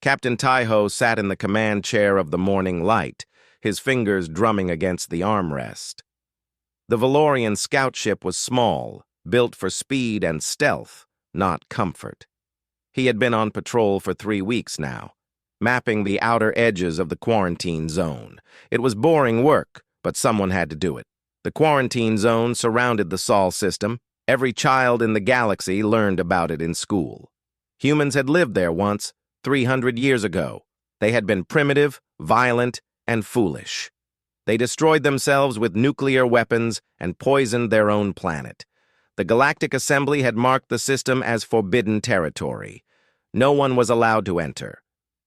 Captain Taiho sat in the command chair of the Morning Light, his fingers drumming against the armrest. The Valorian scout ship was small, built for speed and stealth, not comfort. He had been on patrol for 3 weeks now, mapping the outer edges of the quarantine zone. It was boring work, but someone had to do it. The quarantine zone surrounded the Sol system. Every child in the galaxy learned about it in school. Humans had lived there once, 300 years ago. They had been primitive, violent, and foolish. They destroyed themselves with nuclear weapons and poisoned their own planet. The Galactic Assembly had marked the system as forbidden territory. No one was allowed to enter.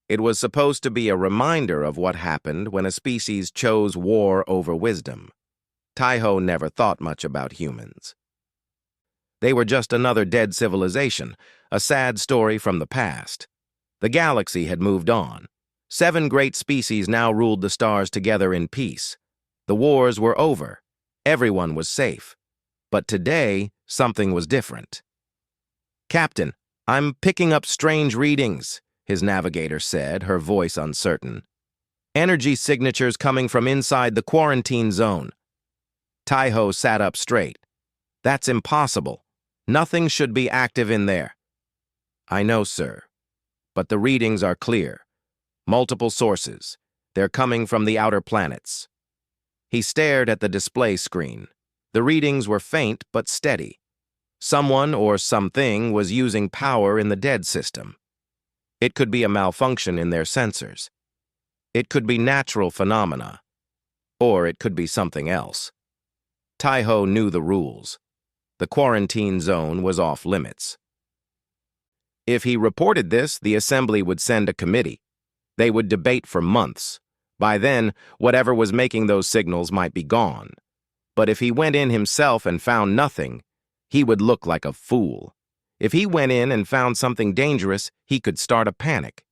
It was supposed to be a reminder of what happened when a species chose war over wisdom. Taiho never thought much about humans. They were just another dead civilization, a sad story from the past. The galaxy had moved on. 7 great species now ruled the stars together in peace. The wars were over. Everyone was safe. But today, something was different. "Captain, I'm picking up strange readings," his navigator said, her voice uncertain. "Energy signatures coming from inside the quarantine zone." Taiho sat up straight. "That's impossible. Nothing should be active in there." "I know, sir. But the readings are clear. Multiple sources. They're coming from the outer planets." He stared at the display screen. The readings were faint but steady. Someone or something was using power in the dead system. It could be a malfunction in their sensors. It could be natural phenomena. Or it could be something else. Taiho knew the rules. The quarantine zone was off limits. If he reported this, the Assembly would send a committee. They would debate for months. By then, whatever was making those signals might be gone. But if he went in himself and found nothing, he would look like a fool. If he went in and found something dangerous, he could start a panic.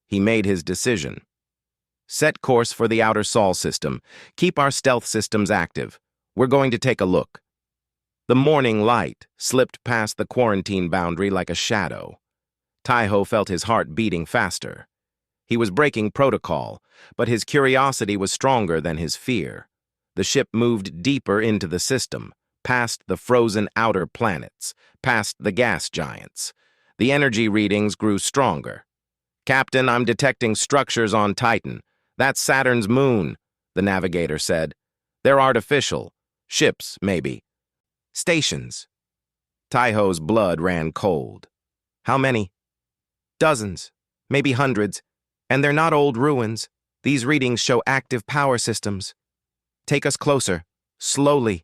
He made his decision. "Set course for the outer Sol system. Keep our stealth systems active. We're going to take a look." The Morning Light slipped past the quarantine boundary like a shadow. Taiho felt his heart beating faster. He was breaking protocol, but his curiosity was stronger than his fear. The ship moved deeper into the system, past the frozen outer planets, past the gas giants. The energy readings grew stronger. "Captain, I'm detecting structures on Titan. That's Saturn's moon," the navigator said. "They're artificial. Ships, maybe. Stations." Taiho's blood ran cold. "How many?" "Dozens, maybe hundreds. And they're not old ruins. These readings show active power systems. Take us closer, slowly."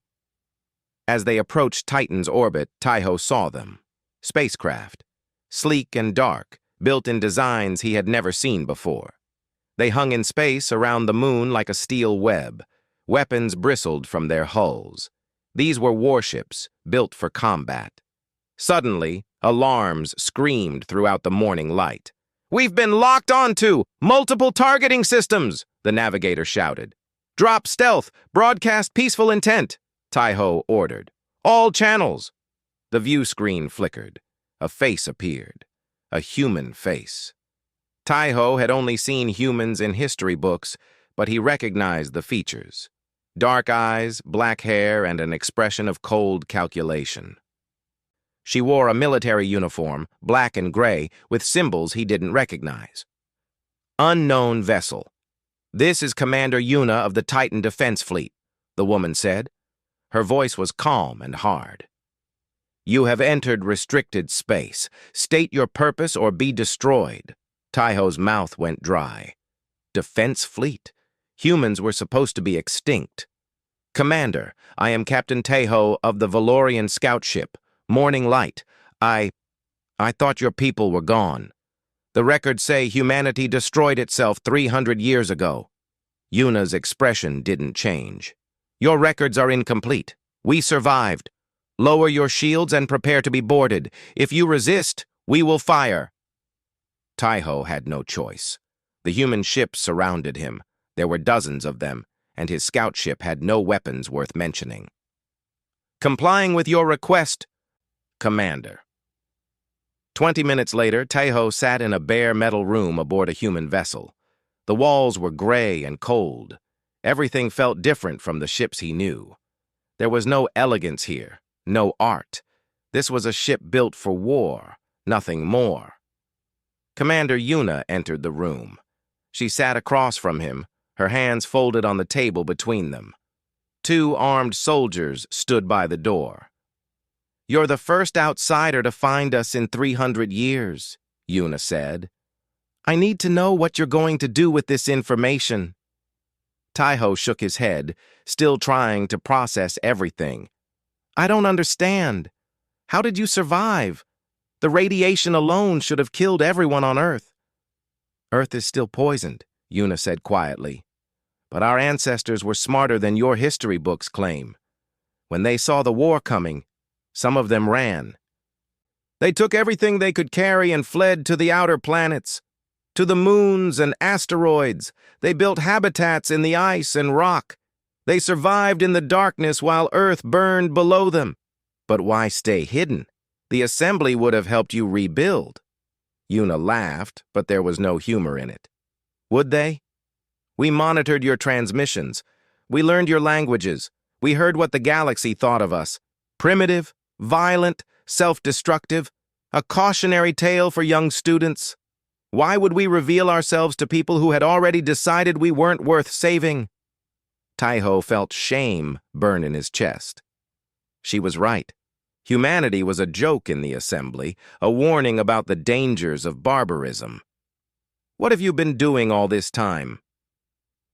As they approached Titan's orbit, Taiho saw them. Spacecraft. Sleek and dark, built in designs he had never seen before. They hung in space around the moon like a steel web. Weapons bristled from their hulls. These were warships, built for combat. Suddenly, alarms screamed throughout the Morning Light. "We've been locked onto multiple targeting systems," the navigator shouted. "Drop stealth, broadcast peaceful intent," Taiho ordered. "All channels." The view screen flickered. A face appeared. A human face. Taiho had only seen humans in history books, but he recognized the features. Dark eyes, black hair, and an expression of cold calculation. She wore a military uniform, black and gray, with symbols he didn't recognize. "Unknown vessel. This is Commander Yuna of the Titan Defense Fleet," the woman said. Her voice was calm and hard. "You have entered restricted space. State your purpose or be destroyed." Taiho's mouth went dry. Defense Fleet? Humans were supposed to be extinct. "Commander, I am Captain Taiho of the Valorian scout ship, Morning Light. I thought your people were gone. The records say humanity destroyed itself 300 years ago." Yuna's expression didn't change. "Your records are incomplete. We survived. Lower your shields and prepare to be boarded. If you resist, we will fire." Taiho had no choice. The human ships surrounded him. There were dozens of them, and his scout ship had no weapons worth mentioning. "Complying with your request, Commander." 20 minutes later, Taeho sat in a bare metal room aboard a human vessel. The walls were gray and cold. Everything felt different from the ships he knew. There was no elegance here, no art. This was a ship built for war, nothing more. Commander Yuna entered the room. She sat across from him, her hands folded on the table between them. 2 armed soldiers stood by the door. "You're the first outsider to find us in 300 years, Yuna said. "I need to know what you're going to do with this information." Taeho shook his head, still trying to process everything. "I don't understand. How did you survive? The radiation alone should have killed everyone on Earth." "Earth is still poisoned," Yuna said quietly. "But our ancestors were smarter than your history books claim. When they saw the war coming, some of them ran. They took everything they could carry and fled to the outer planets, to the moons and asteroids. They built habitats in the ice and rock. They survived in the darkness while Earth burned below them. But why stay hidden? The assembly would have helped you rebuild." Yuna laughed, but there was no humor in it. "Would they? We monitored your transmissions. We learned your languages. We heard what the galaxy thought of us. Primitive, violent, self-destructive, a cautionary tale for young students. Why would we reveal ourselves to people who had already decided we weren't worth saving?" Taeho felt shame burn in his chest. She was right. Humanity was a joke in the assembly, a warning about the dangers of barbarism. "What have you been doing all this time?"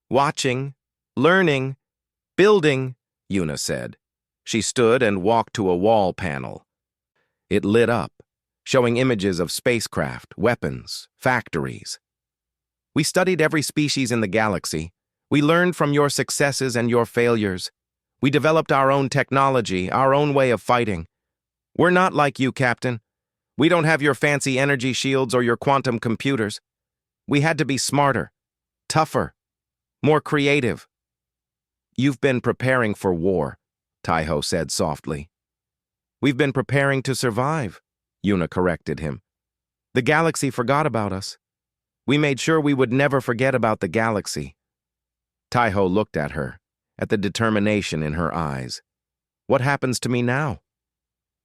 "Watching, learning, building," Yuna said. She stood and walked to a wall panel. It lit up, showing images of spacecraft, weapons, factories. "We studied every species in the galaxy. We learned from your successes and your failures. We developed our own technology, our own way of fighting. We're not like you, Captain. We don't have your fancy energy shields or your quantum computers. We had to be smarter, tougher, more creative." "You've been preparing for war," Taeho said softly. "We've been preparing to survive," Yuna corrected him. "The galaxy forgot about us. We made sure we would never forget about the galaxy." Taeho looked at her, at the determination in her eyes. "What happens to me now?"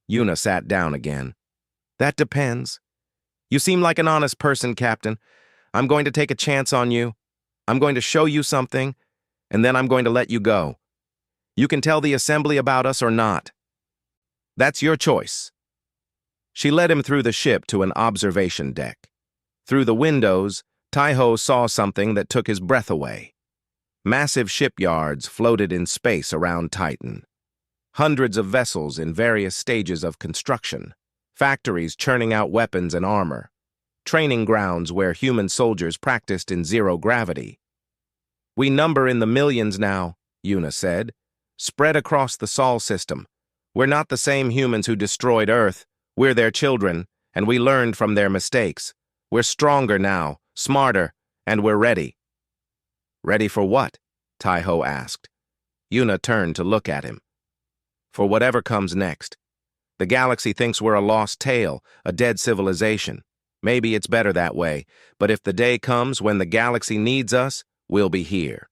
Yuna sat down again. "That depends. You seem like an honest person, Captain. I'm going to take a chance on you. I'm going to show you something, and then I'm going to let you go. You can tell the assembly about us or not. That's your choice." She led him through the ship to an observation deck. Through the windows, Taeho saw something that took his breath away. Massive shipyards floated in space around Titan. Hundreds of vessels in various stages of construction. Factories churning out weapons and armor. Training grounds where human soldiers practiced in zero gravity. "We number in the millions now," Yuna said, "spread across the Sol system. We're not the same humans who destroyed Earth. We're their children, and we learned from their mistakes. We're stronger now, smarter, and we're ready." "Ready for what?" Taeho asked. Yuna turned to look at him. "For whatever comes next. The galaxy thinks we're a lost tale, a dead civilization. Maybe it's better that way, but if the day comes when the galaxy needs us, we'll be here.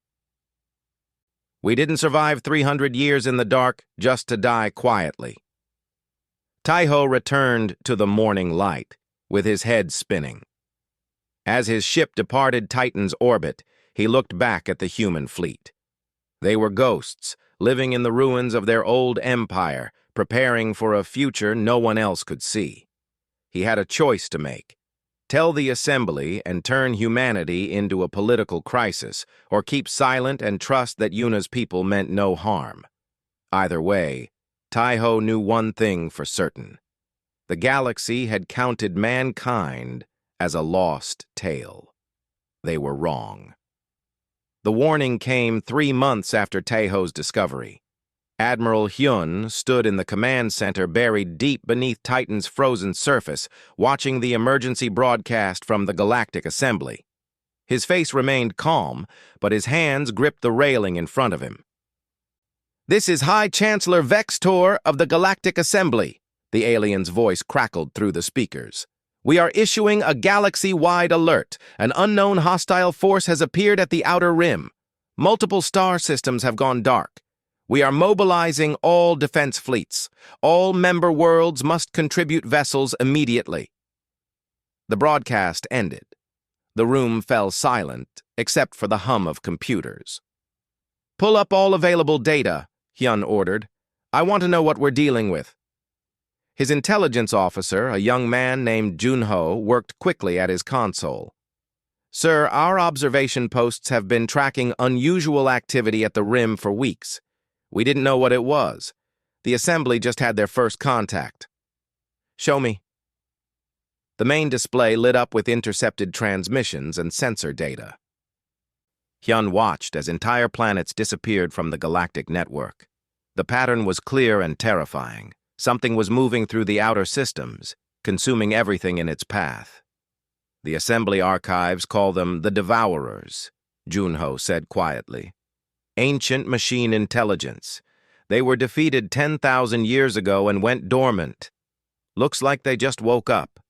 We didn't survive 300 years in the dark just to die quietly." Taeho returned to the morning light, with his head spinning. As his ship departed Titan's orbit, he looked back at the human fleet. They were ghosts, living in the ruins of their old empire, preparing for a future no one else could see. He had a choice to make. Tell the assembly and turn humanity into a political crisis, or keep silent and trust that Yuna's people meant no harm. Either way, Taeho knew one thing for certain. The galaxy had counted mankind as a lost tale. They were wrong. The warning came 3 months after Taeho's discovery. Admiral Hyun stood in the command center buried deep beneath Titan's frozen surface, watching the emergency broadcast from the Galactic Assembly. His face remained calm, but his hands gripped the railing in front of him. "This is High Chancellor Vextor of the Galactic Assembly," the alien's voice crackled through the speakers. We are issuing a galaxy-wide alert. An unknown hostile force has appeared at the outer rim. Multiple star systems have gone dark. We are mobilizing all defense fleets. All member worlds must contribute vessels immediately. The broadcast ended. The room fell silent, except for the hum of computers. Pull up all available data, Hyun ordered. I want to know what we're dealing with. His intelligence officer, a young man named Junho, worked quickly at his console. Sir, our observation posts have been tracking unusual activity at the rim for weeks. We didn't know what it was. The assembly just had their first contact. Show me. The main display lit up with intercepted transmissions and sensor data. Hyun watched as entire planets disappeared from the galactic network. The pattern was clear and terrifying. Something was moving through the outer systems, consuming everything in its path. The assembly archives call them the Devourers, Junho said quietly. Ancient machine intelligence. They were defeated 10,000 years ago and went dormant. Looks like they just woke up.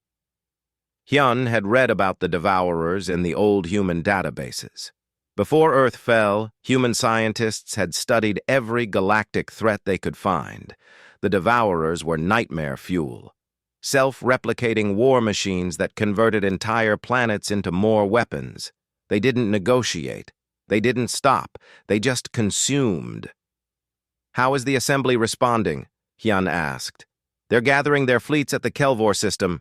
Hyun had read about the Devourers in the old human databases. Before Earth fell, human scientists had studied every galactic threat they could find. The Devourers were nightmare fuel. Self-replicating war machines that converted entire planets into more weapons. They didn't negotiate. They didn't stop. They just consumed. How is the assembly responding? Hyun asked. They're gathering their fleets at the Kelvor system.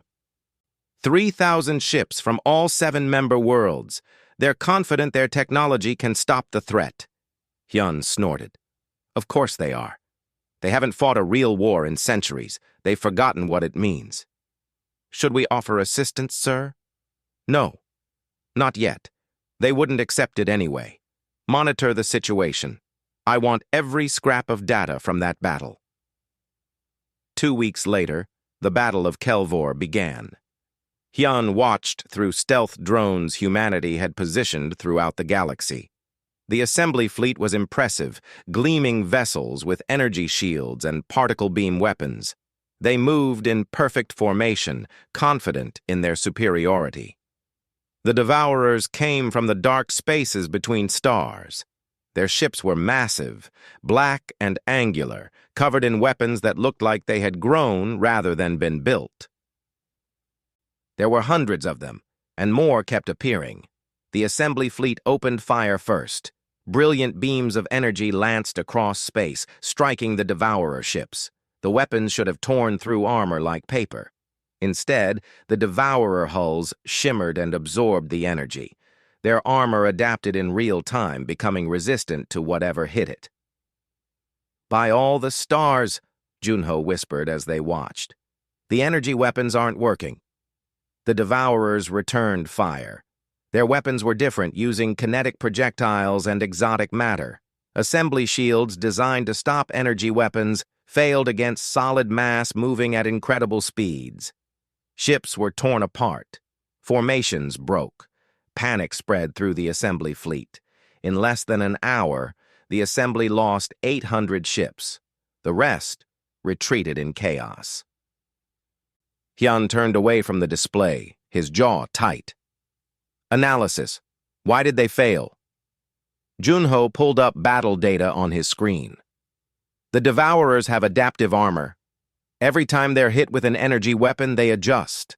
3,000 ships from all 7 member worlds. They're confident their technology can stop the threat. Hyun snorted. Of course they are. They haven't fought a real war in centuries. They've forgotten what it means. Should we offer assistance, sir? No. Not yet. They wouldn't accept it anyway. Monitor the situation. I want every scrap of data from that battle. 2 weeks later, the Battle of Kelvor began. Hyun watched through stealth drones humanity had positioned throughout the galaxy. The assembly fleet was impressive, gleaming vessels with energy shields and particle beam weapons. They moved in perfect formation, confident in their superiority. The Devourers came from the dark spaces between stars. Their ships were massive, black and angular, covered in weapons that looked like they had grown rather than been built. There were hundreds of them, and more kept appearing. The assembly fleet opened fire first. Brilliant beams of energy lanced across space, striking the Devourer ships. The weapons should have torn through armor like paper. Instead, the Devourer hulls shimmered and absorbed the energy. Their armor adapted in real time, becoming resistant to whatever hit it. By all the stars, Junho whispered as they watched. The energy weapons aren't working. The Devourers returned fire. Their weapons were different, using kinetic projectiles and exotic matter. Assembly shields designed to stop energy weapons failed against solid mass moving at incredible speeds. Ships were torn apart. Formations broke. Panic spread through the assembly fleet. In less than an hour, the assembly lost 800 ships. The rest retreated in chaos. Hyun turned away from the display, his jaw tight. Analysis. Why did they fail? Junho pulled up battle data on his screen. The Devourers have adaptive armor. Every time they're hit with an energy weapon, they adjust.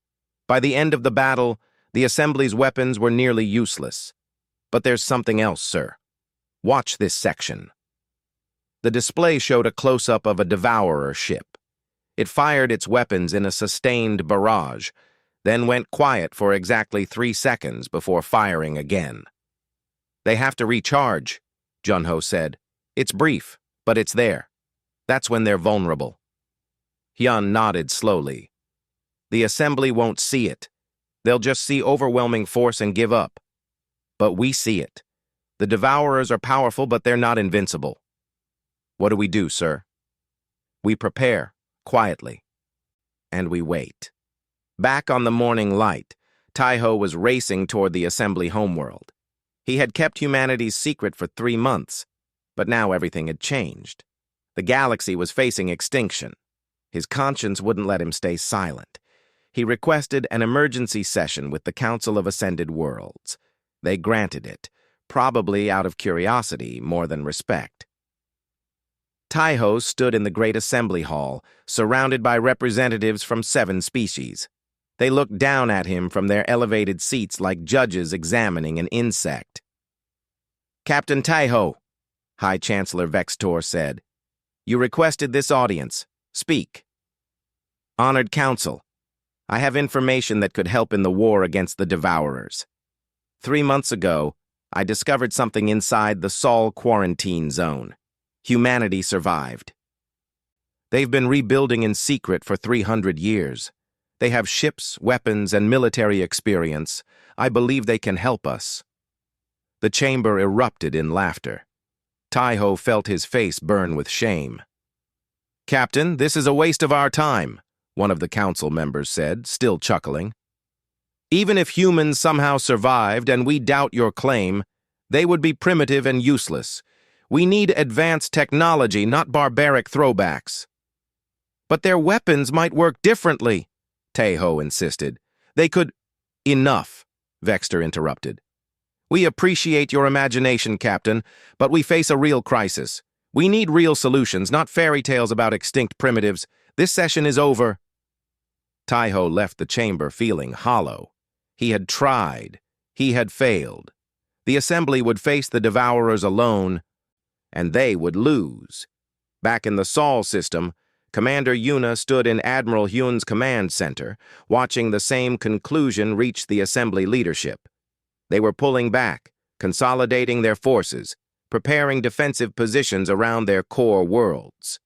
By the end of the battle, the assembly's weapons were nearly useless. But there's something else, sir. Watch this section. The display showed a close-up of a Devourer ship. It fired its weapons in a sustained barrage, then went quiet for exactly 3 seconds before firing again. They have to recharge, Junho said. It's brief, but it's there. That's when they're vulnerable. Hyun nodded slowly. The assembly won't see it. They'll just see overwhelming force and give up. But we see it. The Devourers are powerful, but they're not invincible. What do we do, sir? We prepare, quietly. And we wait. Back on the morning light, Taiho was racing toward the assembly homeworld. He had kept humanity's secret for 3 months, but now everything had changed. The galaxy was facing extinction. His conscience wouldn't let him stay silent. He requested an emergency session with the Council of Ascended Worlds. They granted it, probably out of curiosity more than respect. Taiho stood in the Great Assembly Hall, surrounded by representatives from 7 species. They looked down at him from their elevated seats like judges examining an insect. "Captain Taiho," High Chancellor Vextor said, "you requested this audience. Speak." "Honored Council, I have information that could help in the war against the Devourers. 3 months ago, I discovered something inside the Sol quarantine zone. Humanity survived. They've been rebuilding in secret for 300 years. They have ships, weapons, and military experience. I believe they can help us." The chamber erupted in laughter. Taiho felt his face burn with shame. "Captain, this is a waste of our time," one of the council members said, still chuckling. "Even if humans somehow survived and we doubt your claim, they would be primitive and useless. We need advanced technology, not barbaric throwbacks." "But their weapons might work differently," Taiho insisted. "They could—" "Enough," Vextor interrupted. "We appreciate your imagination, Captain, but we face a real crisis. We need real solutions, not fairy tales about extinct primitives. This session is over." Taiho left the chamber feeling hollow. He had tried. He had failed. The Assembly would face the Devourers alone, and they would lose. Back in the Sol system, Commander Yuna stood in Admiral Hyun's command center, watching the same conclusion reach the Assembly leadership. They were pulling back, consolidating their forces, preparing defensive positions around their core worlds.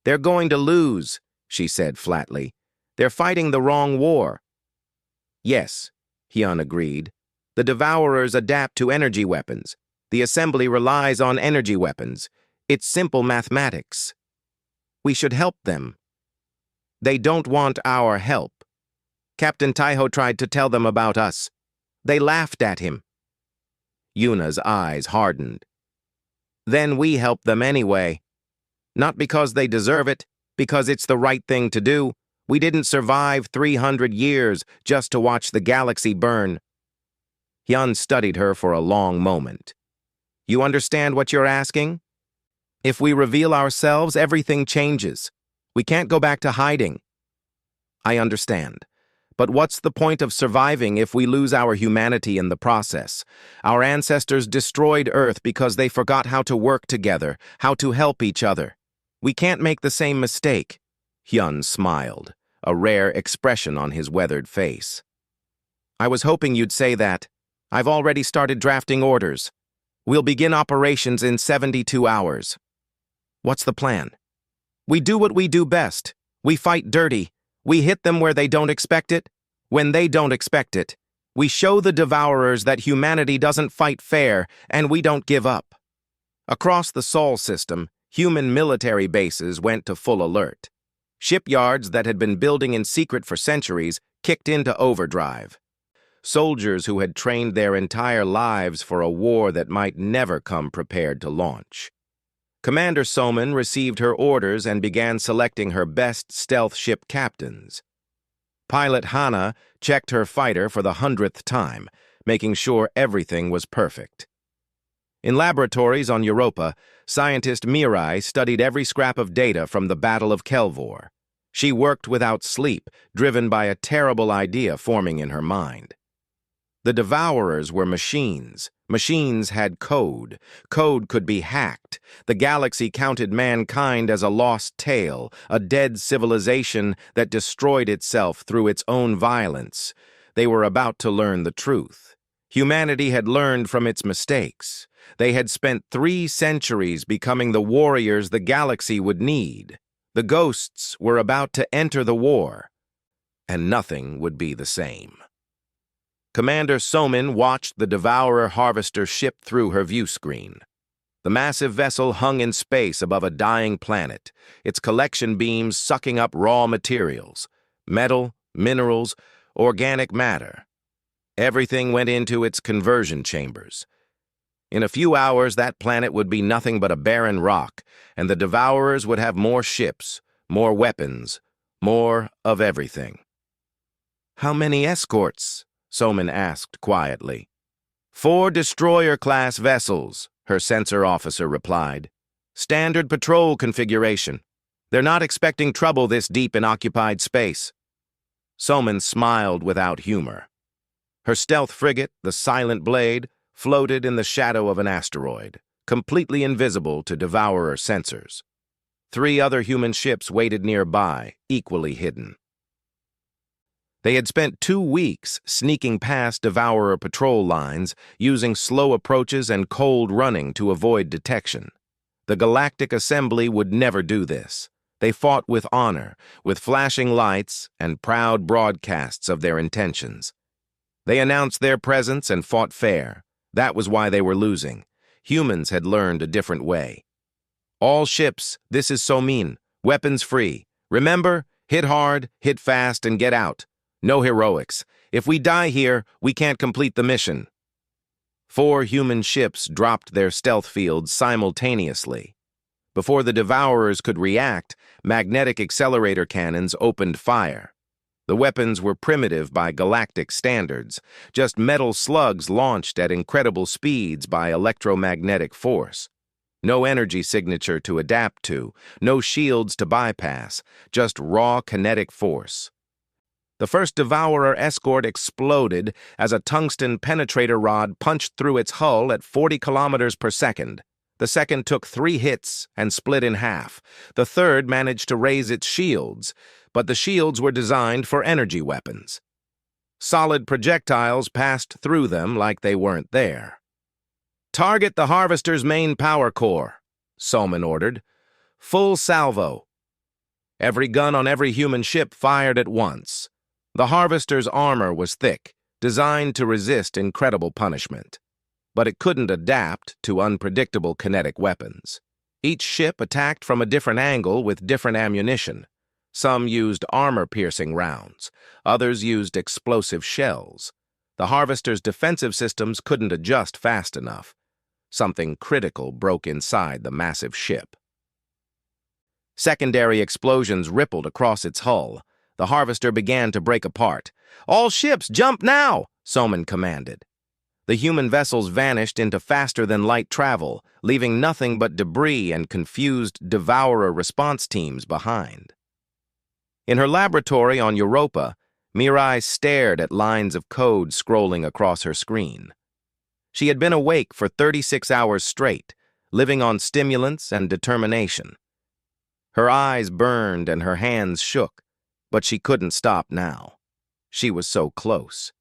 "They're going to lose," she said flatly. "They're fighting the wrong war." "Yes," Hyun agreed. "The Devourers adapt to energy weapons. The Assembly relies on energy weapons. It's simple mathematics. We should help them." "They don't want our help. Captain Taiho tried to tell them about us. They laughed at him." Yuna's eyes hardened. "Then we help them anyway. Not because they deserve it, because it's the right thing to do. We didn't survive 300 years just to watch the galaxy burn." Hyun studied her for a long moment. "You understand what you're asking? If we reveal ourselves, everything changes. We can't go back to hiding." "I understand. But what's the point of surviving if we lose our humanity in the process? Our ancestors destroyed Earth because they forgot how to work together, how to help each other. We can't make the same mistake." Hyun smiled, a rare expression on his weathered face. "I was hoping you'd say that. I've already started drafting orders. We'll begin operations in 72 hours. What's the plan?" "We do what we do best. We fight dirty. We hit them where they don't expect it, when they don't expect it. We show the Devourers that humanity doesn't fight fair, and we don't give up." Across the Sol system, human military bases went to full alert. Shipyards that had been building in secret for centuries kicked into overdrive. Soldiers who had trained their entire lives for a war that might never come prepared to launch. Commander Soman received her orders and began selecting her best stealth ship captains. Pilot Hana checked her fighter for the 100th time, making sure everything was perfect. In laboratories on Europa, scientist Mirai studied every scrap of data from the Battle of Kelvor. She worked without sleep, driven by a terrible idea forming in her mind. The Devourers were machines. Machines had code. Code could be hacked. The galaxy counted mankind as a lost tale, a dead civilization that destroyed itself through its own violence. They were about to learn the truth. Humanity had learned from its mistakes. They had spent 3 centuries becoming the warriors the galaxy would need. The ghosts were about to enter the war, and nothing would be the same. Commander Somin watched the Devourer Harvester ship through her view screen. The massive vessel hung in space above a dying planet, its collection beams sucking up raw materials, metal, minerals, organic matter. Everything went into its conversion chambers. In a few hours, that planet would be nothing but a barren rock, and the Devourers would have more ships, more weapons, more of everything. How many escorts? Soman asked quietly. 4 destroyer-class vessels, her sensor officer replied. Standard patrol configuration. They're not expecting trouble this deep in occupied space. Soman smiled without humor. Her stealth frigate, the Silent Blade, floated in the shadow of an asteroid, completely invisible to Devourer sensors. 3 other human ships waited nearby, equally hidden. They had spent 2 weeks sneaking past Devourer patrol lines, using slow approaches and cold running to avoid detection. The Galactic Assembly would never do this. They fought with honor, with flashing lights and proud broadcasts of their intentions. They announced their presence and fought fair. That was why they were losing. Humans had learned a different way. All ships, this is Somin, weapons free. Remember, hit hard, hit fast, and get out. No heroics. If we die here, we can't complete the mission. 4 human ships dropped their stealth fields simultaneously. Before the Devourers could react, magnetic accelerator cannons opened fire. The weapons were primitive by galactic standards, just metal slugs launched at incredible speeds by electromagnetic force. No energy signature to adapt to, no shields to bypass, just raw kinetic force. The first Devourer escort exploded as a tungsten penetrator rod punched through its hull at 40 kilometers per second. The second took 3 hits and split in half. The third managed to raise its shields, but the shields were designed for energy weapons. Solid projectiles passed through them like they weren't there. Target the Harvester's main power core, Soman ordered. Full salvo. Every gun on every human ship fired at once. The Harvester's armor was thick, designed to resist incredible punishment. But it couldn't adapt to unpredictable kinetic weapons. Each ship attacked from a different angle with different ammunition. Some used armor-piercing rounds. Others used explosive shells. The Harvester's defensive systems couldn't adjust fast enough. Something critical broke inside the massive ship. Secondary explosions rippled across its hull. The Harvester began to break apart. "All ships, jump now!" Soman commanded. The human vessels vanished into faster-than-light travel, leaving nothing but debris and confused Devourer response teams behind. In her laboratory on Europa, Mirai stared at lines of code scrolling across her screen. She had been awake for 36 hours straight, living on stimulants and determination. Her eyes burned and her hands shook, but she couldn't stop now. She was so close.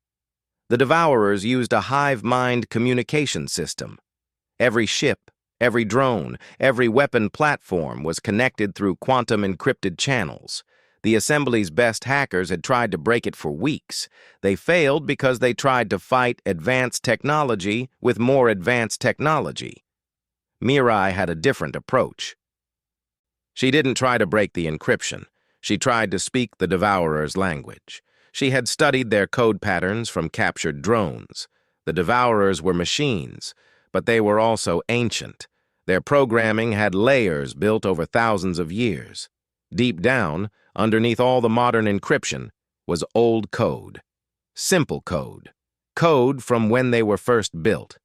The Devourers used a hive-mind communication system. Every ship, every drone, every weapon platform was connected through quantum-encrypted channels. The Assembly's best hackers had tried to break it for weeks. They failed because they tried to fight advanced technology with more advanced technology. Mirai had a different approach. She didn't try to break the encryption. She tried to speak the Devourer's language. She had studied their code patterns from captured drones. The Devourers were machines, but they were also ancient. Their programming had layers built over thousands of years. Deep down, underneath all the modern encryption, was old code. Simple code. Code from when they were first built.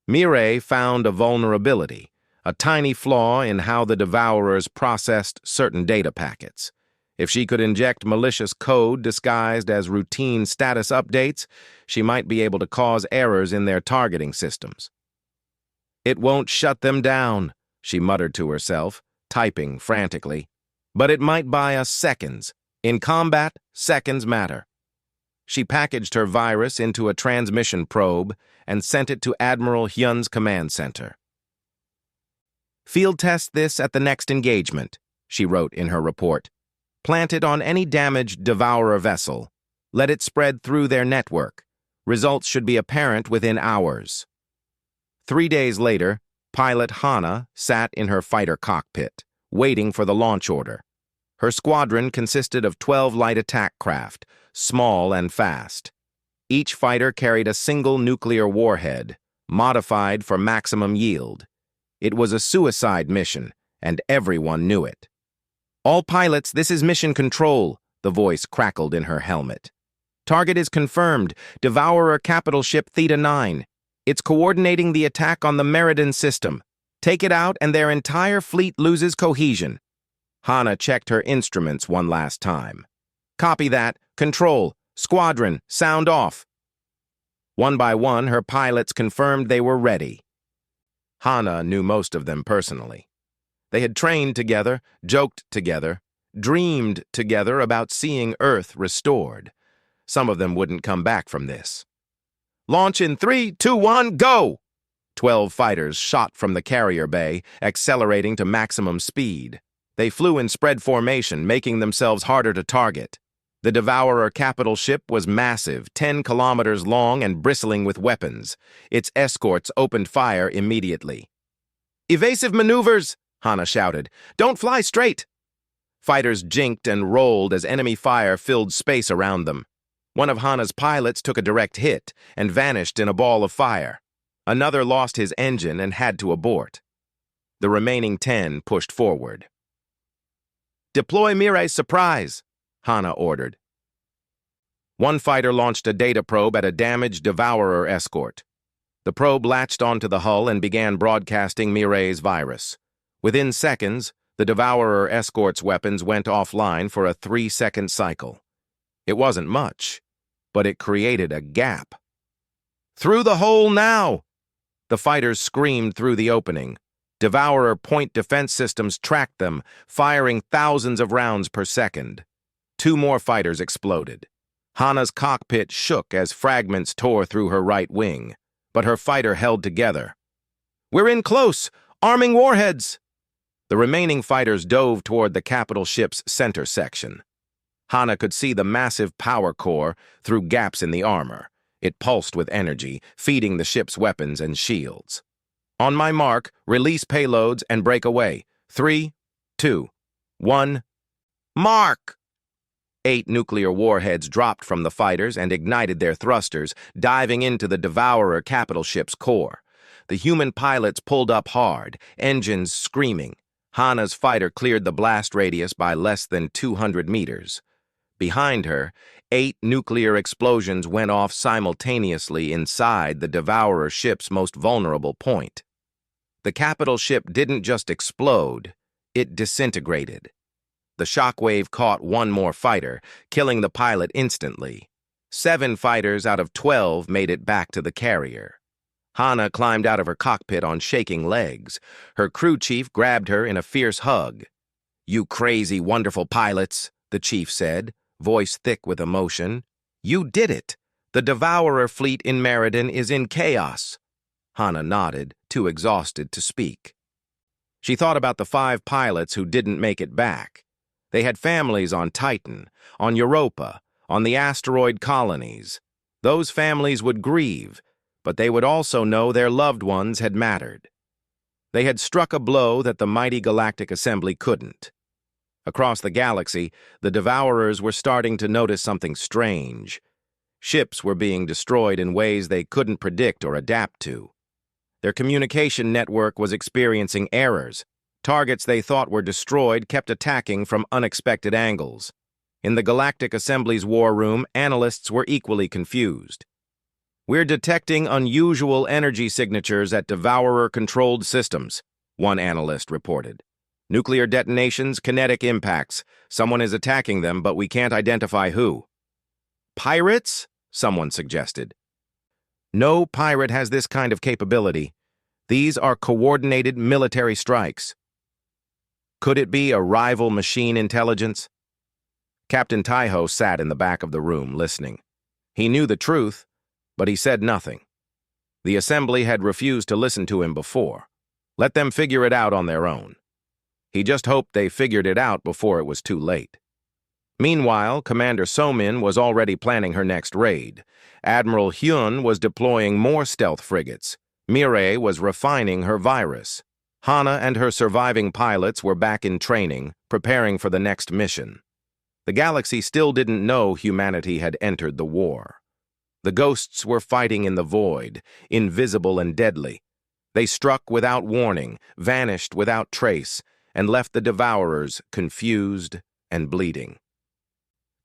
Mirai found a vulnerability, a tiny flaw in how the Devourers processed certain data packets. If she could inject malicious code disguised as routine status updates, she might be able to cause errors in their targeting systems. "It won't shut them down," she muttered to herself, typing frantically. "But it might buy us seconds. In combat, seconds matter." She packaged her virus into a transmission probe and sent it to Admiral Hyun's command center. "Field test this at the next engagement," she wrote in her report. "Plant it on any damaged Devourer vessel. Let it spread through their network. Results should be apparent within hours." 3 days later, pilot Hana sat in her fighter cockpit, waiting for the launch order. Her squadron consisted of 12 light attack craft, small and fast. Each fighter carried a single nuclear warhead, modified for maximum yield. It was a suicide mission, and everyone knew it. "All pilots, this is Mission Control," the voice crackled in her helmet. Target is confirmed. Devourer capital ship Theta 9. It's coordinating the attack on the Meriden system. Take it out and their entire fleet loses cohesion. Hana checked her instruments one last time. Copy that. Control. Squadron. Sound off. One by one, her pilots confirmed they were ready. Hana knew most of them personally. They had trained together, joked together, dreamed together about seeing Earth restored. Some of them wouldn't come back from this. Launch in 3, 2, 1, go! 12 fighters shot from the carrier bay, accelerating to maximum speed. They flew in spread formation, making themselves harder to target. The Devourer capital ship was massive, 10 kilometers long and bristling with weapons. Its escorts opened fire immediately. "Evasive maneuvers!" Hana shouted. "Don't fly straight!" Fighters jinked and rolled as enemy fire filled space around them. One of Hana's pilots took a direct hit and vanished in a ball of fire. Another lost his engine and had to abort. The remaining 10 pushed forward. "Deploy Mirai's surprise," Hana ordered. One fighter launched a data probe at a damaged Devourer escort. The probe latched onto the hull and began broadcasting Mirai's virus. Within seconds, the Devourer escort's weapons went offline for a 3-second cycle. It wasn't much, but it created a gap. "Through the hole now!" The fighters screamed through the opening. Devourer point defense systems tracked them, firing thousands of rounds per second. 2 more fighters exploded. Hana's cockpit shook as fragments tore through her right wing, but her fighter held together. "We're in close! Arming warheads!" The remaining fighters dove toward the capital ship's center section. Hana could see the massive power core through gaps in the armor. It pulsed with energy, feeding the ship's weapons and shields. "On my mark, release payloads and break away. 3, 2, 1, mark!" 8 nuclear warheads dropped from the fighters and ignited their thrusters, diving into the Devourer capital ship's core. The human pilots pulled up hard, engines screaming. Hana's fighter cleared the blast radius by less than 200 meters. Behind her, 8 nuclear explosions went off simultaneously inside the Devourer ship's most vulnerable point. The capital ship didn't just explode, it disintegrated. The shockwave caught one more fighter, killing the pilot instantly. 7 fighters out of 12 made it back to the carrier. Hana climbed out of her cockpit on shaking legs. Her crew chief grabbed her in a fierce hug. "You crazy, wonderful pilots," the chief said, voice thick with emotion. "You did it! The Devourer fleet in Meriden is in chaos." Hana nodded, too exhausted to speak. She thought about the 5 pilots who didn't make it back. They had families on Titan, on Europa, on the asteroid colonies. Those families would grieve, but they would also know their loved ones had mattered. They had struck a blow that the mighty Galactic Assembly couldn't. Across the galaxy, the Devourers were starting to notice something strange. Ships were being destroyed in ways they couldn't predict or adapt to. Their communication network was experiencing errors. Targets they thought were destroyed kept attacking from unexpected angles. In the Galactic Assembly's war room, analysts were equally confused. "We're detecting unusual energy signatures at Devourer-controlled systems," one analyst reported. "Nuclear detonations, kinetic impacts. Someone is attacking them, but we can't identify who." "Pirates?" someone suggested. "No pirate has this kind of capability. These are coordinated military strikes." Could it be a rival machine intelligence? Captain Taiho sat in the back of the room, listening. He knew the truth, but he said nothing. The assembly had refused to listen to him before. Let them figure it out on their own. He just hoped they figured it out before it was too late. Meanwhile, Commander Somin was already planning her next raid. Admiral Hyun was deploying more stealth frigates. Mirai was refining her virus. Hana and her surviving pilots were back in training, preparing for the next mission. The galaxy still didn't know humanity had entered the war. The ghosts were fighting in the void, invisible and deadly. They struck without warning, vanished without trace, and left the Devourers confused and bleeding.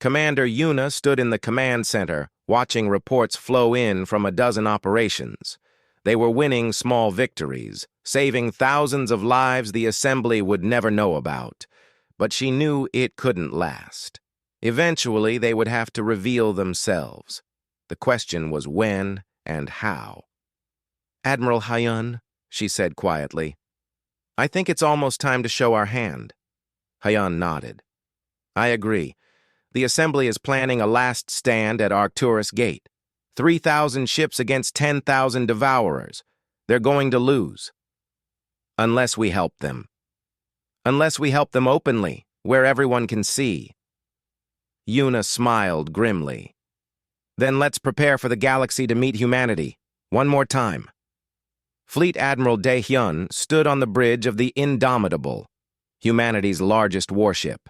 Commander Yuna stood in the command center, watching reports flow in from a dozen operations. They were winning small victories, saving thousands of lives the Assembly would never know about. But she knew it couldn't last. Eventually, they would have to reveal themselves. The question was when and how. "Admiral Hyun," she said quietly, "I think it's almost time to show our hand." Hyun nodded. "I agree. The Assembly is planning a last stand at Arcturus Gate. 3,000 ships against 10,000 devourers. They're going to lose. Unless we help them. Unless we help them openly, where everyone can see." Yuna smiled grimly. "Then let's prepare for the galaxy to meet humanity. One more time." Fleet Admiral Dae-hyun stood on the bridge of the Indomitable, humanity's largest warship.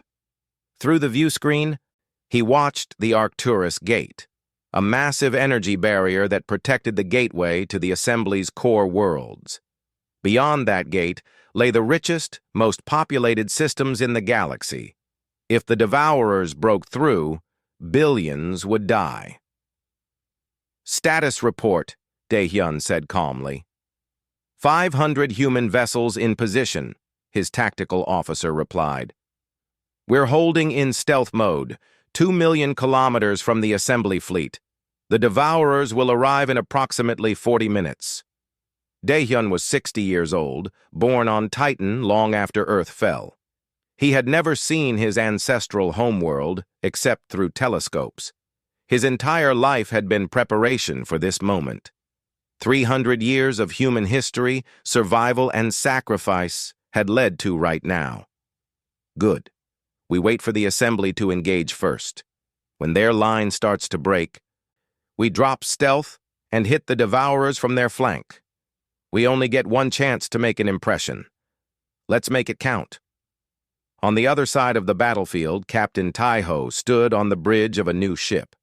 Through the view screen, he watched the Arcturus Gate, a massive energy barrier that protected the gateway to the Assembly's core worlds. Beyond that gate lay the richest, most populated systems in the galaxy. If the Devourers broke through, billions would die. "Status report," Dae-hyun said calmly. 500 human vessels in position," his tactical officer replied. "We're holding in stealth mode, 2 million kilometers from the Assembly fleet. The Devourers will arrive in approximately 40 minutes. Dae-hyun was 60 years old, born on Titan long after Earth fell. He had never seen his ancestral homeworld except through telescopes. His entire life had been preparation for this moment. 300 years of human history, survival, and sacrifice had led to right now. Good. We wait for the Assembly to engage first. When their line starts to break, we drop stealth and hit the Devourers from their flank. We only get one chance to make an impression. Let's make it count." On the other side of the battlefield, Captain Taiho stood on the bridge of a new ship.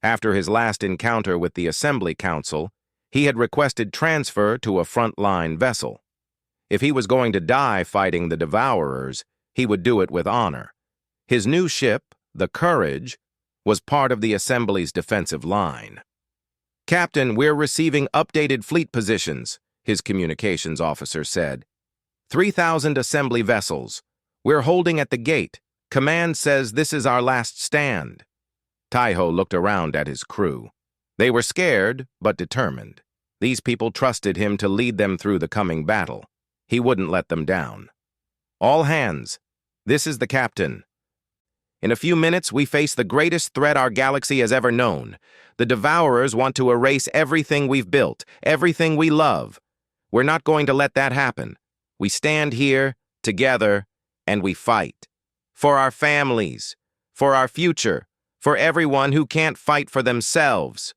After his last encounter with the Assembly Council, he had requested transfer to a front-line vessel. If he was going to die fighting the Devourers, he would do it with honor. His new ship, the Courage, was part of the Assembly's defensive line. "Captain, we're receiving updated fleet positions," his communications officer said. 3,000 Assembly vessels. We're holding at the gate. Command says this is our last stand." Taiho looked around at his crew. They were scared, but determined. These people trusted him to lead them through the coming battle. He wouldn't let them down. "All hands. This is the captain. In a few minutes, we face the greatest threat our galaxy has ever known. The Devourers want to erase everything we've built, everything we love. We're not going to let that happen. We stand here, together, and we fight. For our families, for our future, for everyone who can't fight for themselves."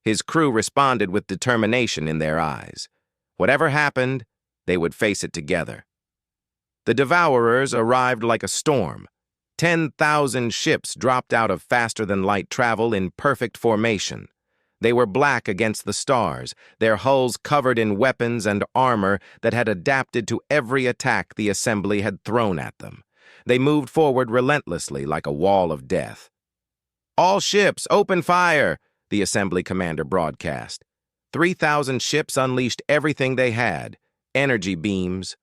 His crew responded with determination in their eyes. Whatever happened, they would face it together. The Devourers arrived like a storm. 10,000 ships dropped out of faster-than-light travel in perfect formation. They were black against the stars, their hulls covered in weapons and armor that had adapted to every attack the Assembly had thrown at them. They moved forward relentlessly like a wall of death. "All ships, open fire!" the Assembly commander broadcast. 3,000 ships unleashed everything they had: energy beams,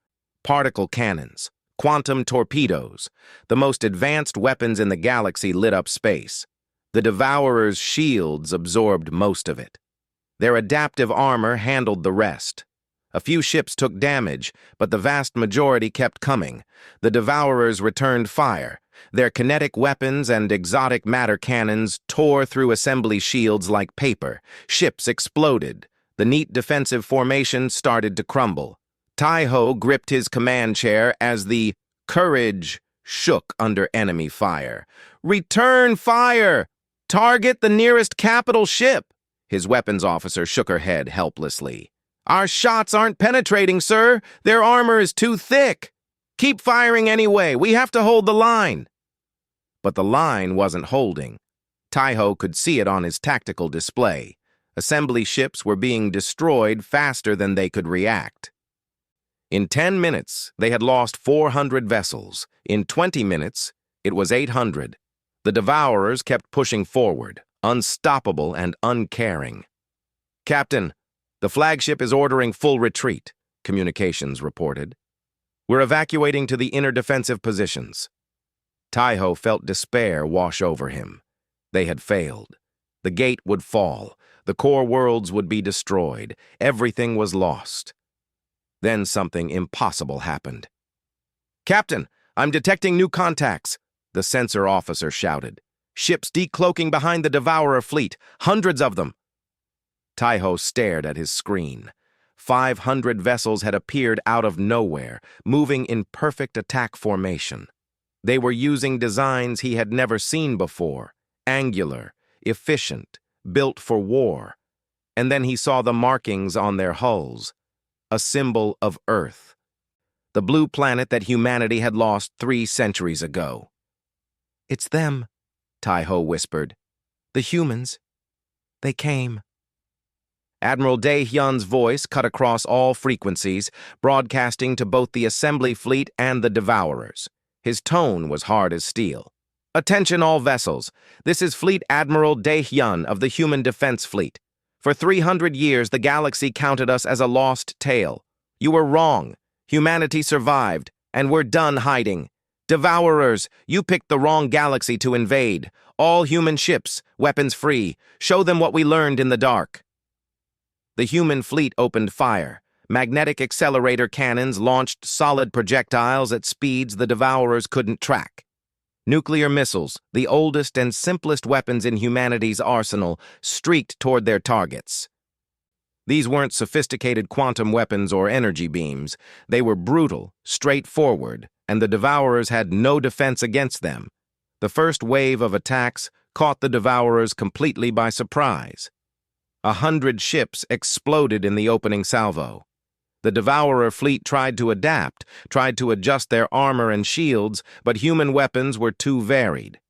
particle cannons, quantum torpedoes. The most advanced weapons in the galaxy lit up space. The Devourers' shields absorbed most of it. Their adaptive armor handled the rest. A few ships took damage, but the vast majority kept coming. The Devourers returned fire. Their kinetic weapons and exotic matter cannons tore through Assembly shields like paper. Ships exploded. The neat defensive formation started to crumble. Taiho gripped his command chair as the Courage shook under enemy fire. "Return fire! Target the nearest capital ship!" His weapons officer shook her head helplessly. "Our shots aren't penetrating, sir. Their armor is too thick. Keep firing anyway. We have to hold the line." But the line wasn't holding. Taiho could see it on his tactical display. Assembly ships were being destroyed faster than they could react. In 10 minutes, they had lost 400 vessels. In 20 minutes, it was 800. The Devourers kept pushing forward, unstoppable and uncaring. "Captain, the flagship is ordering full retreat," communications reported. "We're evacuating to the inner defensive positions." Taiho felt despair wash over him. They had failed. The gate would fall. The core worlds would be destroyed. Everything was lost. Then something impossible happened. "Captain, I'm detecting new contacts," the sensor officer shouted. "Ships decloaking behind the Devourer fleet, hundreds of them." Taiho stared at his screen. 500 vessels had appeared out of nowhere, moving in perfect attack formation. They were using designs he had never seen before, angular, efficient, built for war. And then he saw the markings on their hulls, a symbol of Earth, the blue planet that humanity had lost 3 centuries ago. "It's them," Taiho whispered. "The humans. They came." Admiral Dae-hyun's voice cut across all frequencies, broadcasting to both the assembly fleet and the Devourers. His tone was hard as steel. "Attention all vessels. This is Fleet Admiral Dae-hyun of the Human Defense Fleet. For 300 years, the galaxy counted us as a lost tale. You were wrong. Humanity survived, and we're done hiding. Devourers, you picked the wrong galaxy to invade. All human ships, weapons free. Show them what we learned in the dark." The human fleet opened fire. Magnetic accelerator cannons launched solid projectiles at speeds the Devourers couldn't track. Nuclear missiles, the oldest and simplest weapons in humanity's arsenal, streaked toward their targets. These weren't sophisticated quantum weapons or energy beams. They were brutal, straightforward, and the Devourers had no defense against them. The first wave of attacks caught the Devourers completely by surprise. 100 ships exploded in the opening salvo. The Devourer fleet tried to adapt, tried to adjust their armor and shields, but human weapons were too varied.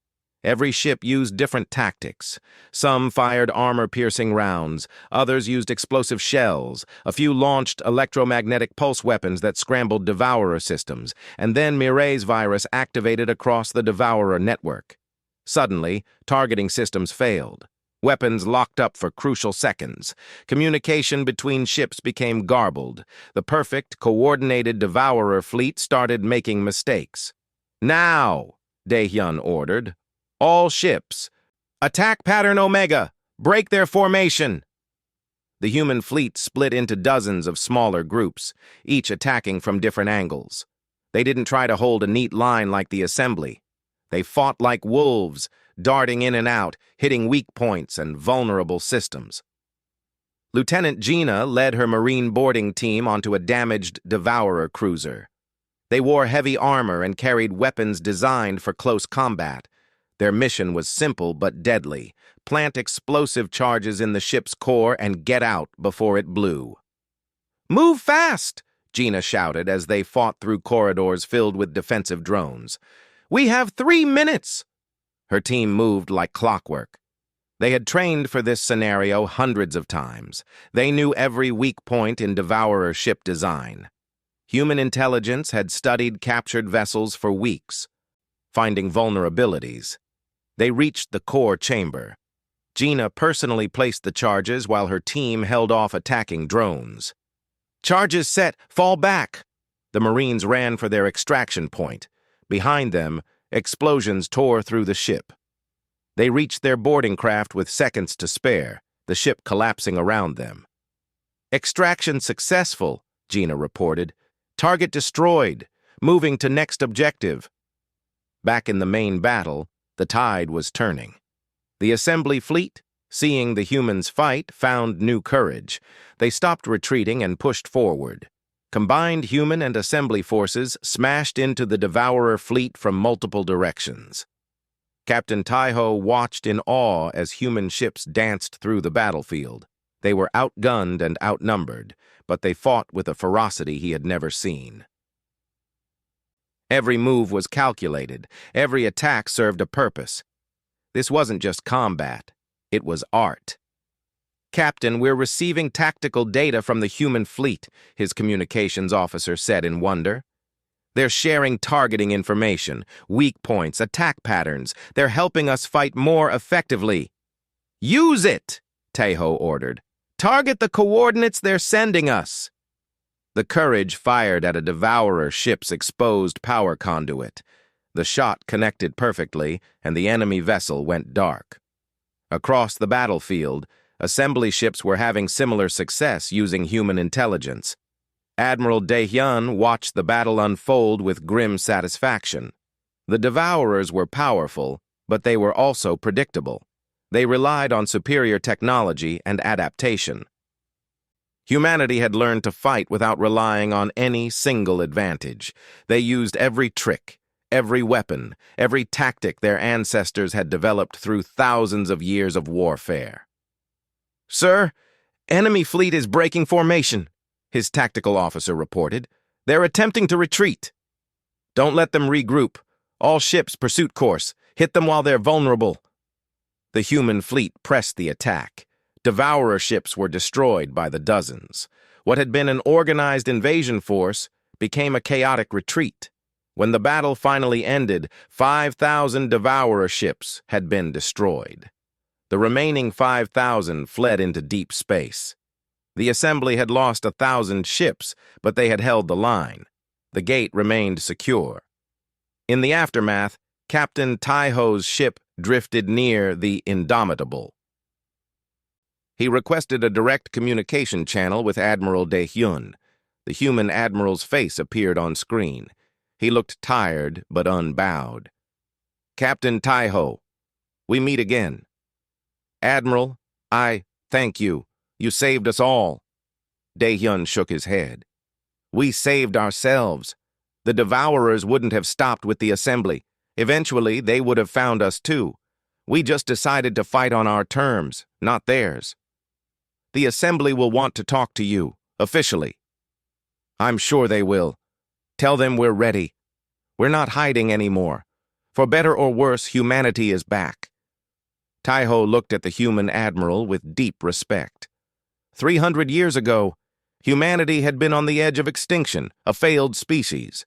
Every ship used different tactics. Some fired armor-piercing rounds, others used explosive shells, a few launched electromagnetic pulse weapons that scrambled Devourer systems, and then Mireille's virus activated across the Devourer network. Suddenly, targeting systems failed. Weapons locked up for crucial seconds. Communication between ships became garbled. The perfect, coordinated Devourer fleet started making mistakes. "Now," Dae-hyun ordered. "All ships. Attack pattern Omega. Break their formation." The human fleet split into dozens of smaller groups, each attacking from different angles. They didn't try to hold a neat line like the assembly. They fought like wolves, darting in and out, hitting weak points and vulnerable systems. Lieutenant Gina led her Marine boarding team onto a damaged Devourer cruiser. They wore heavy armor and carried weapons designed for close combat. Their mission was simple but deadly: plant explosive charges in the ship's core and get out before it blew. "Move fast!" Gina shouted as they fought through corridors filled with defensive drones. "We have 3 minutes!" Her team moved like clockwork. They had trained for this scenario hundreds of times. They knew every weak point in Devourer ship design. Human intelligence had studied captured vessels for weeks, finding vulnerabilities. They reached the core chamber. Gina personally placed the charges while her team held off attacking drones. "Charges set! Fall back!" The Marines ran for their extraction point. Behind them, explosions tore through the ship. They reached their boarding craft with seconds to spare, the ship collapsing around them. "Extraction successful," Gina reported. "Target destroyed. Moving to next objective." Back in the main battle, the tide was turning. The assembly fleet, seeing the humans fight, found new courage. They stopped retreating and pushed forward. Combined human and assembly forces smashed into the Devourer fleet from multiple directions. Captain Taiho watched in awe as human ships danced through the battlefield. They were outgunned and outnumbered, but they fought with a ferocity he had never seen. Every move was calculated. Every attack served a purpose. This wasn't just combat. It was art. "Captain, we're receiving tactical data from the human fleet," his communications officer said in wonder. They're sharing targeting information, weak points, attack patterns. They're helping us fight more effectively. Use it, Tahoe ordered. Target the coordinates they're sending us. The Courage fired at a Devourer ship's exposed power conduit. The shot connected perfectly, and the enemy vessel went dark. Across the battlefield, assembly ships were having similar success using human intelligence. Admiral Daehyun watched the battle unfold with grim satisfaction. The Devourers were powerful, but they were also predictable. They relied on superior technology and adaptation. Humanity had learned to fight without relying on any single advantage. They used every trick, every weapon, every tactic their ancestors had developed through thousands of years of warfare. "Sir, enemy fleet is breaking formation," his tactical officer reported. "They're attempting to retreat." "Don't let them regroup. All ships pursuit course. Hit them while they're vulnerable." The human fleet pressed the attack. Devourer ships were destroyed by the dozens. What had been an organized invasion force became a chaotic retreat. When the battle finally ended, 5,000 Devourer ships had been destroyed. The remaining 5,000 fled into deep space. The assembly had lost 1,000 ships, but they had held the line. The gate remained secure. In the aftermath, Captain Taiho's ship drifted near the Indomitable. He requested a direct communication channel with Admiral Daehyun. The human admiral's face appeared on screen. He looked tired but unbowed. "Captain Taiho, we meet again." "Admiral, I thank you. You saved us all." Daehyun shook his head. "We saved ourselves. The Devourers wouldn't have stopped with the assembly. Eventually, they would have found us too. We just decided to fight on our terms, not theirs. The assembly will want to talk to you, officially." "I'm sure they will. Tell them we're ready. We're not hiding anymore. For better or worse, humanity is back." Taiho looked at the human admiral with deep respect. 300 years ago, humanity had been on the edge of extinction, a failed species.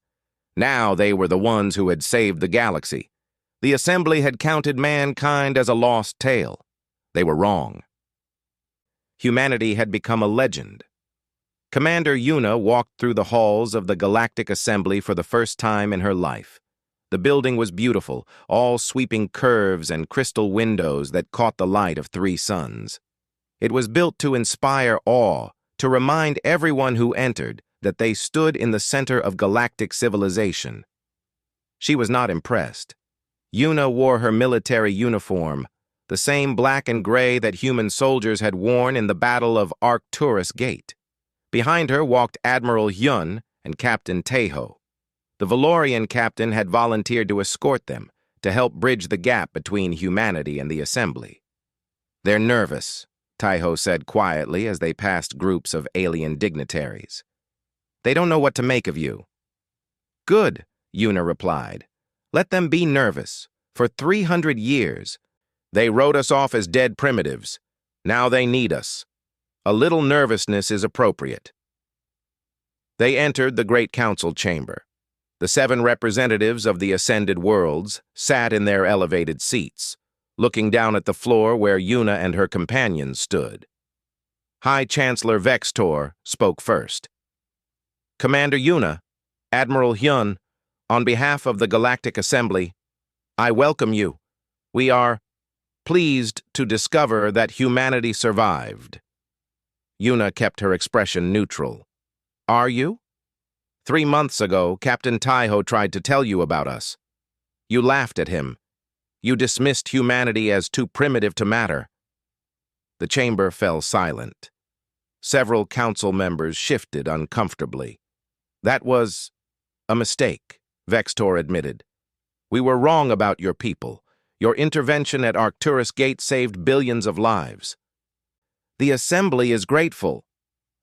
Now they were the ones who had saved the galaxy. The assembly had counted mankind as a lost tale. They were wrong. Humanity had become a legend. Commander Yuna walked through the halls of the Galactic Assembly for the first time in her life. The building was beautiful, all sweeping curves and crystal windows that caught the light of 3 suns. It was built to inspire awe, to remind everyone who entered that they stood in the center of galactic civilization. She was not impressed. Yuna wore her military uniform, the same black and gray that human soldiers had worn in the Battle of Arcturus Gate. Behind her walked Admiral Hyun and Captain Taeho. The Valorian captain had volunteered to escort them, to help bridge the gap between humanity and the assembly. "They're nervous," Taeho said quietly as they passed groups of alien dignitaries. "They don't know what to make of you." "Good," Yuna replied. "Let them be nervous. For 300 years, they wrote us off as dead primitives. Now they need us. A little nervousness is appropriate." They entered the Great Council chamber. The 7 representatives of the ascended worlds sat in their elevated seats, looking down at the floor where Yuna and her companions stood. High Chancellor Vextor spoke first. "Commander Yuna, Admiral Hyun, on behalf of the Galactic Assembly, I welcome you. We are pleased to discover that humanity survived." Yuna kept her expression neutral. "Are you? 3 months ago, Captain Taiho tried to tell you about us. You laughed at him. You dismissed humanity as too primitive to matter." The chamber fell silent. Several council members shifted uncomfortably. "That was a mistake," Vextor admitted. "We were wrong about your people. Your intervention at Arcturus Gate saved billions of lives." "The Assembly is grateful.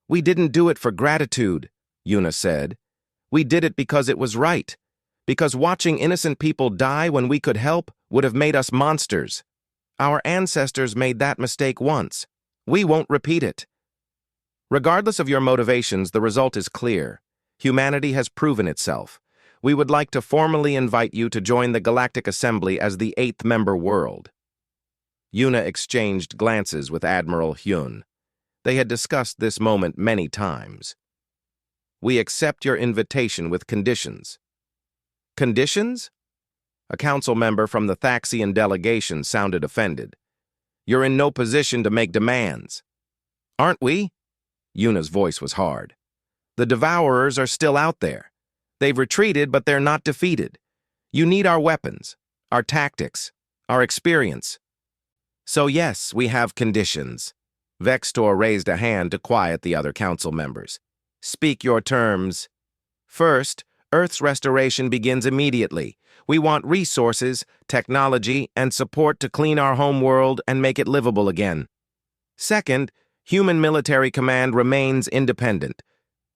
We didn't do it for gratitude," Yuna said. "We did it because it was right. Because watching innocent people die when we could help would have made us monsters. Our ancestors made that mistake once. We won't repeat it." "Regardless of your motivations, the result is clear. Humanity has proven itself. we would like to formally invite you to join the Galactic Assembly as the 8th member world. Yuna exchanged glances with Admiral Hyun. They had discussed this moment many times. We accept your invitation with conditions. Conditions? A council member from the Thaxian delegation sounded offended. You're in no position to make demands. Aren't we? Yuna's voice was hard. The Devourers are still out there. They've retreated, but they're not defeated. You need our weapons, our tactics, our experience. So yes, we have conditions. Vextor raised a hand to quiet the other council members. Speak your terms. First, Earth's restoration begins immediately. We want resources, technology, and support to clean our home world and make it livable again. Second, human military command remains independent.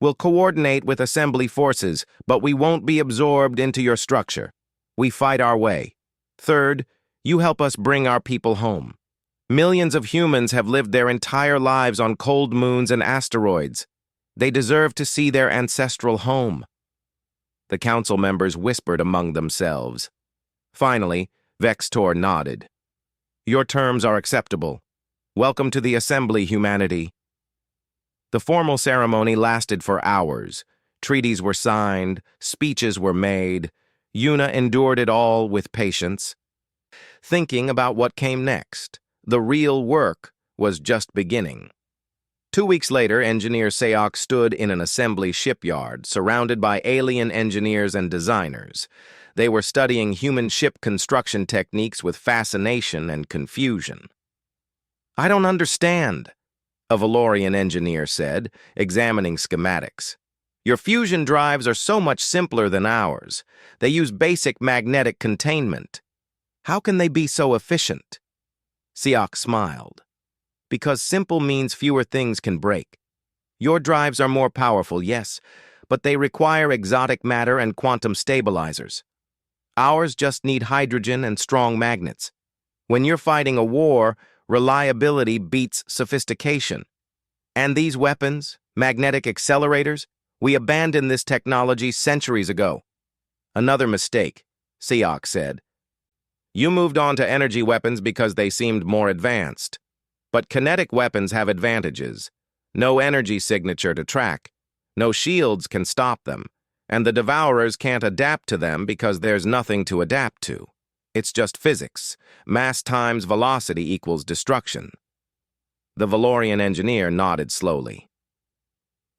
We'll coordinate with assembly forces, but we won't be absorbed into your structure. We fight our way. Third, you help us bring our people home. Millions of humans have lived their entire lives on cold moons and asteroids. They deserve to see their ancestral home. The council members whispered among themselves. Finally, Vextor nodded. Your terms are acceptable. Welcome to the assembly, humanity. The formal ceremony lasted for hours. Treaties were signed, speeches were made. Yuna endured it all with patience. Thinking about what came next, the real work was just beginning. 2 weeks later, Engineer Seok stood in an assembly shipyard, surrounded by alien engineers and designers. They were studying human ship construction techniques with fascination and confusion. I don't understand, a Valorian engineer said, examining schematics. Your fusion drives are so much simpler than ours. They use basic magnetic containment. How can they be so efficient? Seok smiled. Because simple means fewer things can break. Your drives are more powerful, yes, but they require exotic matter and quantum stabilizers. Ours just need hydrogen and strong magnets. When you're fighting a war, reliability beats sophistication. And these weapons, magnetic accelerators, we abandoned this technology centuries ago. Another mistake, Seok said. You moved on to energy weapons because they seemed more advanced. But kinetic weapons have advantages. No energy signature to track. No shields can stop them. And the Devourers can't adapt to them because there's nothing to adapt to. It's just physics. Mass times velocity equals destruction. The Valorian engineer nodded slowly.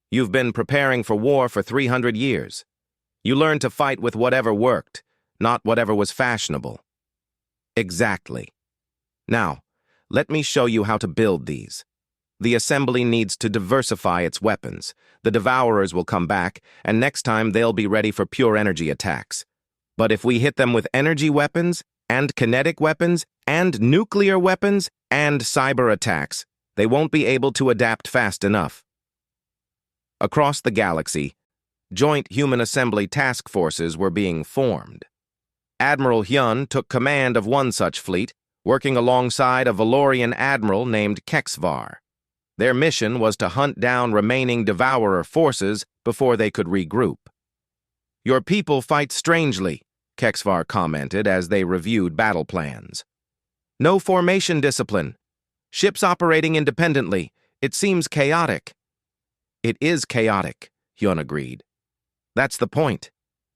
You've been preparing for war for 300 years. You learned to fight with whatever worked, not whatever was fashionable. Exactly. Now, let me show you how to build these. The assembly needs to diversify its weapons. The Devourers will come back, and next time they'll be ready for pure energy attacks. But if we hit them with energy weapons, and kinetic weapons, and nuclear weapons, and cyber attacks, they won't be able to adapt fast enough. Across the galaxy, joint human assembly task forces were being formed. Admiral Hyun took command of one such fleet, working alongside a Valorian admiral named Kexvar. Their mission was to hunt down remaining Devourer forces before they could regroup. Your people fight strangely, Kexvar commented as they reviewed battle plans. No formation discipline. Ships operating independently. It seems chaotic. It is chaotic, Hyun agreed. That's the point.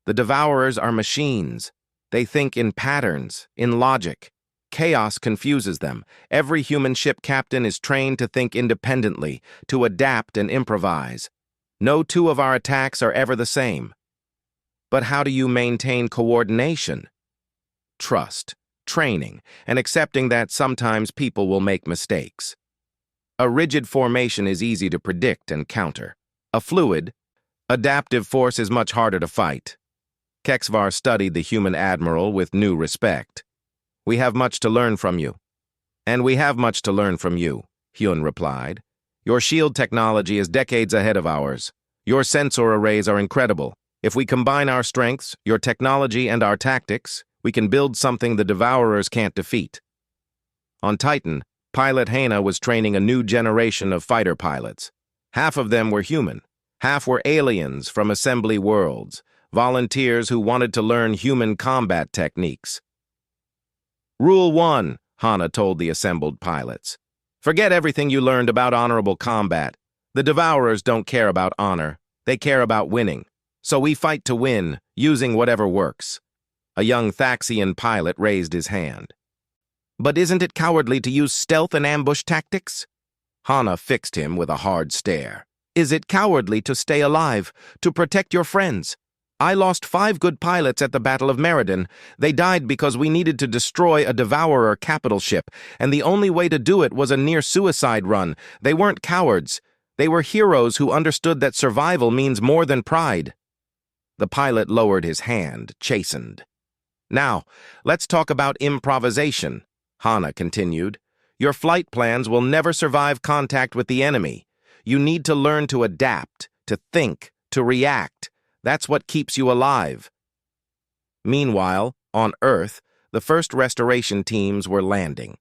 The Devourers are machines. They think in patterns, in logic. Chaos confuses them. Every human ship captain is trained to think independently, to adapt and improvise. No two of our attacks are ever the same. But how do you maintain coordination? Trust, training, and accepting that sometimes people will make mistakes. A rigid formation is easy to predict and counter. A fluid, adaptive force is much harder to fight. Kexvar studied the human admiral with new respect. We have much to learn from you. And we have much to learn from you, Hyun replied. Your shield technology is decades ahead of ours. Your sensor arrays are incredible. If we combine our strengths, your technology, and our tactics, we can build something the Devourers can't defeat. On Titan, Pilot Hana was training a new generation of fighter pilots. Half of them were human. Half were aliens from assembly worlds, volunteers who wanted to learn human combat techniques. Rule 1, Hana told the assembled pilots. Forget everything you learned about honorable combat. The Devourers don't care about honor. They care about winning. So we fight to win, using whatever works. A young Thaxian pilot raised his hand. But isn't it cowardly to use stealth and ambush tactics? Hana fixed him with a hard stare. Is it cowardly to stay alive, to protect your friends? I lost 5 good pilots at the Battle of Meriden. They died because we needed to destroy a Devourer capital ship, and the only way to do it was a near-suicide run. They weren't cowards. They were heroes who understood that survival means more than pride. The pilot lowered his hand, chastened. Now, let's talk about improvisation, Hana continued. Your flight plans will never survive contact with the enemy. You need to learn to adapt, to think, to react. That's what keeps you alive. Meanwhile, on Earth, the first restoration teams were landing.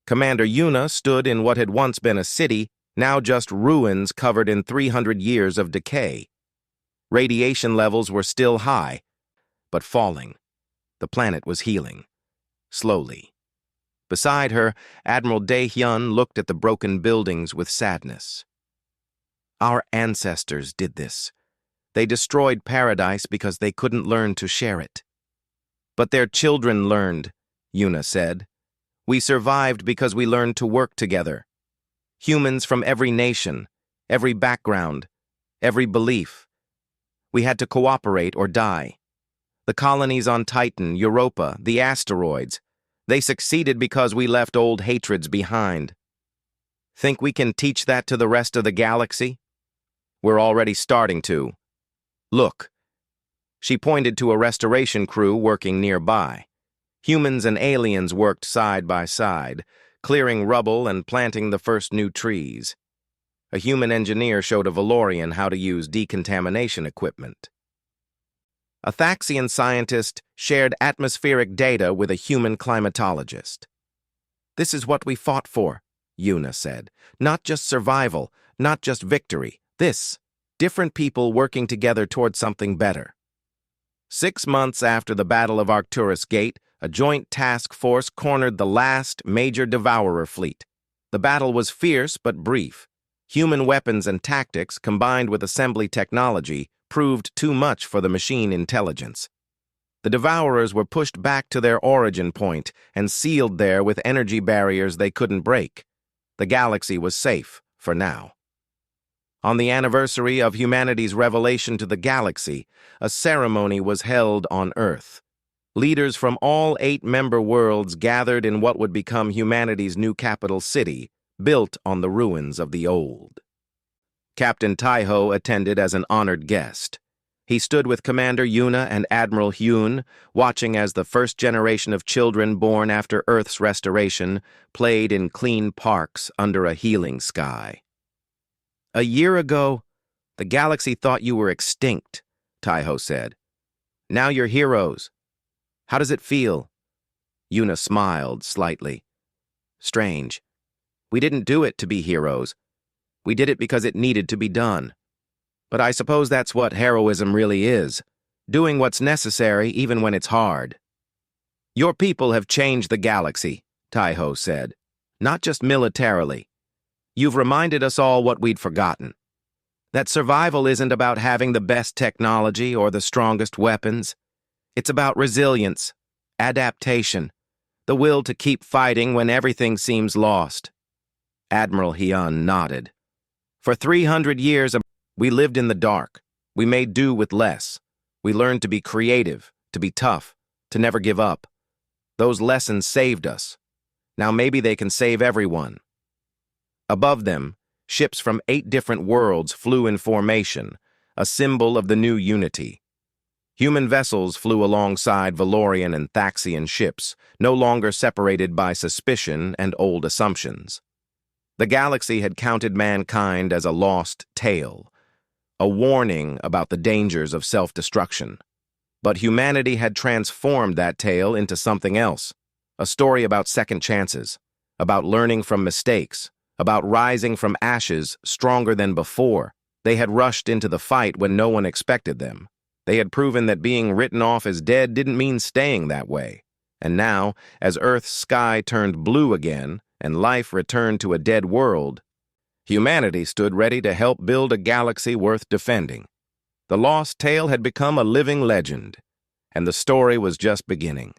Commander Yuna stood in what had once been a city, now just ruins covered in 300 years of decay. Radiation levels were still high, but falling. The planet was healing. Slowly. Beside her, Admiral Dae-hyun looked at the broken buildings with sadness. Our ancestors did this. They destroyed paradise because they couldn't learn to share it. But their children learned, Yuna said. We survived because we learned to work together. Humans from every nation, every background, every belief. We had to cooperate or die. The colonies on Titan, Europa, the asteroids, they succeeded because we left old hatreds behind. Think we can teach that to the rest of the galaxy? We're already starting to. Look. She pointed to a restoration crew working nearby. Humans and aliens worked side by side, clearing rubble and planting the first new trees. A human engineer showed a Valorian how to use decontamination equipment. A Thaxian scientist shared atmospheric data with a human climatologist. This is what we fought for, Yuna said. Not just survival, not just victory. This. Different people working together toward something better. 6 months after the Battle of Arcturus Gate, a joint task force cornered the last major Devourer fleet. The battle was fierce but brief. Human weapons and tactics, combined with assembly technology, proved too much for the machine intelligence. The Devourers were pushed back to their origin point and sealed there with energy barriers they couldn't break. The galaxy was safe, for now. On the anniversary of humanity's revelation to the galaxy, a ceremony was held on Earth. Leaders from all 8 member worlds gathered in what would become humanity's new capital city, built on the ruins of the old. Captain Taiho attended as an honored guest. He stood with Commander Yuna and Admiral Hyun, watching as the first generation of children born after Earth's restoration played in clean parks under a healing sky. A year ago, the galaxy thought you were extinct, Taiho said. Now you're heroes. How does it feel? Yuna smiled slightly. Strange. We didn't do it to be heroes. We did it because it needed to be done. But I suppose that's what heroism really is, doing what's necessary even when it's hard. Your people have changed the galaxy, Taiho said. Not just militarily. You've reminded us all what we'd forgotten. That survival isn't about having the best technology or the strongest weapons. It's about resilience, adaptation, the will to keep fighting when everything seems lost. Admiral Hyun nodded. For 300 years, we lived in the dark. We made do with less. We learned to be creative, to be tough, to never give up. Those lessons saved us. Now maybe they can save everyone. Above them, ships from 8 different worlds flew in formation, a symbol of the new unity. Human vessels flew alongside Valorian and Thaxian ships, no longer separated by suspicion and old assumptions. The galaxy had counted mankind as a lost tale, a warning about the dangers of self-destruction. But humanity had transformed that tale into something else, a story about second chances, about learning from mistakes, about rising from ashes stronger than before. They had rushed into the fight when no one expected them. They had proven that being written off as dead didn't mean staying that way. And now, as Earth's sky turned blue again and life returned to a dead world, humanity stood ready to help build a galaxy worth defending. The lost tale had become a living legend, and the story was just beginning.